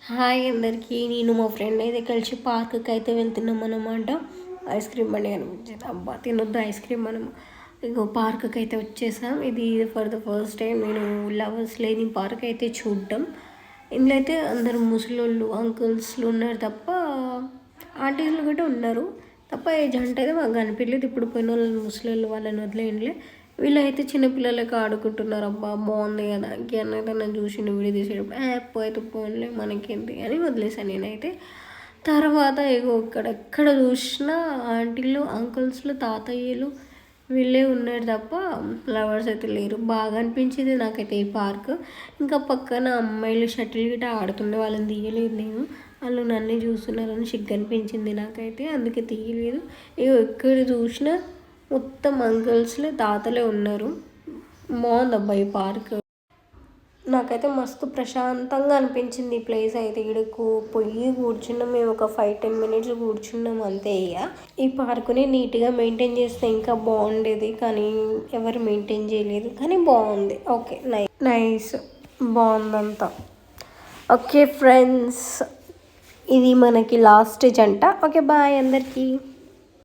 Hi అందరికీ. నేను మా ఫ్రెండ్ అయితే కలిసి పార్క్కి అయితే వెళ్తున్నాం అనమాట. ఐస్ క్రీమ్ బండి కనిపించింది. అబ్బా తినొద్దు ఐస్ క్రీమ్ మనం. ఇంకో పార్క్కి అయితే వచ్చేసాం. ఇది ఫర్ ద ఫస్ట్ టైం నేను లవర్స్ లేని పార్క్ అయితే చూడటం. ఇందులో అయితే అందరు ముసలోళ్ళు అంకుల్స్లు ఉన్నారు తప్ప ఆంటీలు కూడా ఉన్నారు తప్ప ఏ జంట అయితే మాకు కనిపించలేదు. ఇప్పుడు పోయిన వాళ్ళు ముసలోళ్ళు వాళ్ళని వదిలేయండిలే. వీళ్ళైతే చిన్నపిల్లలకి ఆడుకుంటున్నారు. అబ్బా బాగుంది కదా ఇంకేమైనా అయితే నన్ను చూసి వీడియో తీసేటప్పుడు పోయితే పోన్లే మనకేంటి అని వదిలేసాను నేనైతే. తర్వాత ఇగో ఎక్కడ చూసినా ఆంటీలు అంకుల్స్లు తాతయ్యలు వీళ్ళే ఉన్నారు తప్ప ఫ్లవర్స్ అయితే లేరు. బాగా అనిపించింది నాకైతే ఈ పార్క్. ఇంకా పక్కన అమ్మాయిలు షటిల్ గిట్ట ఆడుతుండే వాళ్ళని తీయలేదు నేను. వాళ్ళు నన్ను చూస్తున్నారని సిగ్గు అనిపించింది నాకైతే, అందుకే తీయలేదు. ఇగో ఎక్కడ చూసినా మొత్తం అంకుల్స్లే తాతలే ఉన్నారు. బాగుంది అబ్బాయి పార్క్. నాకైతే మస్తు ప్రశాంతంగా అనిపించింది ఈ ప్లేస్ అయితే. ఇక్కడకు పోయి కూర్చున్నాం మేము, ఒక 5-10 మినిట్స్ కూర్చున్నాం అంతే. ఇక ఈ పార్కుని నీట్గా మెయింటైన్ చేస్తే ఇంకా బాగుండేది, కానీ ఎవరు మెయింటైన్ చేయలేదు. కానీ బాగుంది. ఓకే నైస్ బాగుందంతా. ఓకే ఫ్రెండ్స్, ఇది మనకి లాస్ట్ జంట. ఓకే బాయ్ అందరికీ.